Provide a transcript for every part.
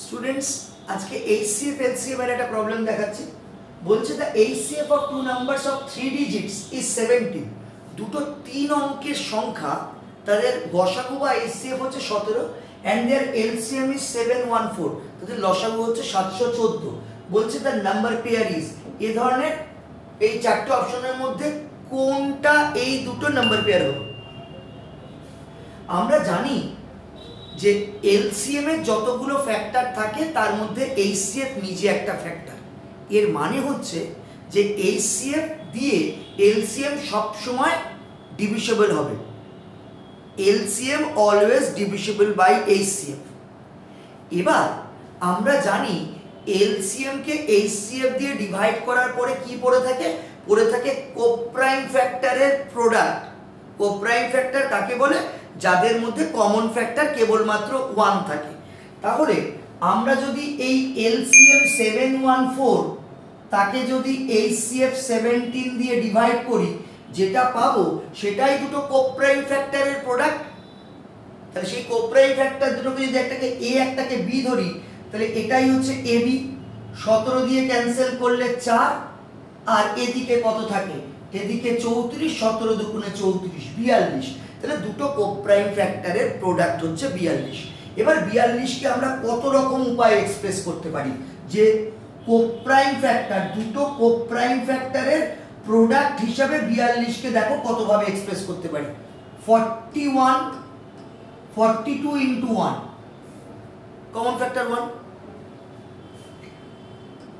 Students আজকে HCF LCM এর একটা প্রবলেম দেখাচ্ছি। বলছে the HCF of two numbers of 3 digits is 17। দুটো 3 অঙ্কের সংখ্যা তাদের গসাগু বা HCF হচ্ছে 17 and their LCM is 714, তাদের লসাগু হচ্ছে 714। বলছে দ্য নাম্বার পেয়ার ইজ, এই ধরনের এই চারটি অপশনের মধ্যে কোনটা এই দুটো নাম্বার পেয়ার হবে। আমরা জানি যে LCM এর যতগুলো ফ্যাক্টর থাকে তার মধ্যে HCF নিজে একটা ফ্যাক্টর। এর মানে হচ্ছে যে HCF দিয়ে LCM সব সময় ডিভিসিবল হবে। LCM always divisible by HCF। এবার আমরা জানি LCM কে HCF দিয়ে ডিভাইড করার পরে কি পড়ে থাকে? পড়ে থাকে কোপ্রাইম ফ্যাক্টরের প্রোডাক্ট। কোপ্রাইম ফ্যাক্টর কাকে বলে? যাদের মধ্যে কমন ফ্যাক্টর কেবলমাত্র 1 থাকে। তাহলে আমরা যদি এই LCM 714 তাকে যদি HCF 17 দিয়ে ডিভাইড করি, যেটা পাবো সেটাই দুটো কোপ্রাইম ফ্যাক্টরের প্রোডাক্ট। তাহলে সেই কোপ্রাইম ফ্যাক্টর দুটোকে যদি একটাকে A একটাকে B ধরি, তাহলে এটাই হচ্ছে AB। 17 দিয়ে ক্যান্সেল করলে 4, আর এদিকে কত থাকে? এদিকে 34, 17 দুগুণে 34, 42। তাহলে দুটো কোপ্রাইম ফ্যাক্টরের প্রোডাক্ট হচ্ছে 42। এবার 42 কে আমরা কত রকম উপায়ে এক্সপ্রেস করতে পারি? যে কোপ্রাইম ফ্যাক্টর, দুটো কোপ্রাইম ফ্যাক্টরের প্রোডাক্ট হিসাবে 42 কে দেখো কতভাবে এক্সপ্রেস করতে পারি। 42 into 1, common factor 1।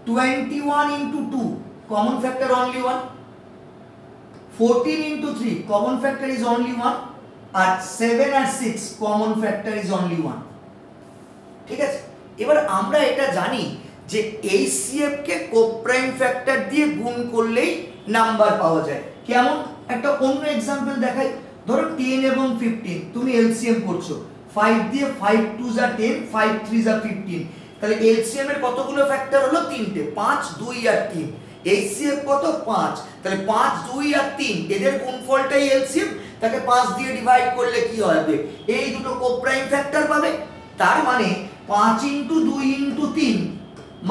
21 into 2, common factor only 1। 14 into 3, common factor is only 1, আর 7 আর 6 common factor is only 1। ঠিক আছে, এবার আমরা এটা জানি যে HCF কে কোপ্রাইম ফ্যাক্টর দিয়ে গুণ করলেই নাম্বার পাওয়া যায়। কেমন? একটা অন্য एग्जांपल দেখাই। ধরো 10 এবং 15 তুমি LCM করছো। 5 দিয়ে 5 2 যা 10, 5 3 যা 15। তাহলে LCM এর কতগুলো ফ্যাক্টর হলো? 3টে, 5 2 আর 3। HCF কত? 5। তাহলে 5 2 আর 3 এদের গুণফলটাই LCM। তাকে 5 দিয়ে ডিভাইড করলে কি হবে? এই দুটো কোপ্রাইম ফ্যাক্টর পাবে। তার মানে 5 ইনটু 2 ইনটু 3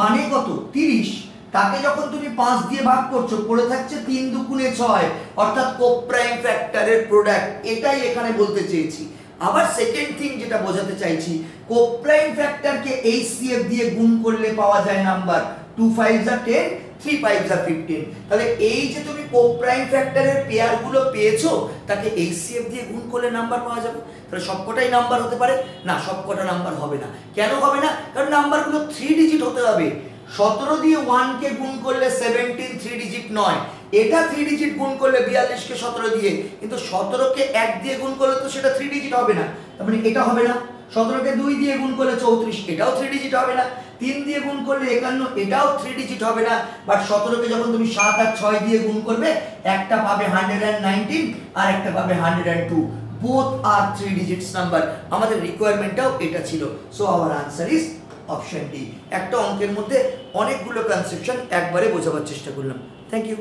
মানে কত? 30। তাকে যখন তুমি 5 দিয়ে ভাগ করছো, পড়ে থাকছে 3 দুগুণে 6, অর্থাৎ কোপ্রাইম ফ্যাক্টরের প্রোডাক্ট। এটাই এখানে বলতে চেয়েছি। আবার সেকেন্ড থিং যেটা বোঝাতে চাইছি, কোপ্রাইম ফ্যাক্টরকে HCF দিয়ে গুণ করলে পাওয়া যায় নাম্বার। 2 5 যা 10, 3 5 যা 15। তাহলে এই যে তুমি কোপ্রাইম ফ্যাক্টরের পেয়ারগুলো পেয়েছো, তাকে HCF দিয়ে গুণ করলে নাম্বার পাওয়া যাবে। তাহলে সবকটাই নাম্বার হতে পারে না? সবকটা নাম্বার হবে না। কেন হবে না? কারণ নাম্বারগুলো 3 ডিজিট হতে হবে। 17 দিয়ে 1 কে গুণ করলে 17 3 ডিজিট নয়। এটা 3 ডিজিট গুণ করলে 42 কে 17 দিয়ে, কিন্তু 17 কে 1 দিয়ে গুণ করলে তো সেটা 3 ডিজিট হবে না। তার মানে এটা হবে না। 17 কে 2 দিয়ে গুণ করলে 34, এটাও 3 ডিজিট হবে না। 3 দিয়ে গুণ করলে 51, এটাও 3 ডিজিট হবে না। বাট 17 কে যখন তুমি 7 আর 6 দিয়ে গুণ করবে, একটা পাবে 119 আর একটা পাবে 102। both are 3 digits number। আমাদের রিকোয়ারমেন্টটাও এটা ছিল। So our answer is option D. একটা অঙ্কের মধ্যে অনেকগুলো কনসেপশন একবারে বোঝাবার চেষ্টা করলাম। Thank you.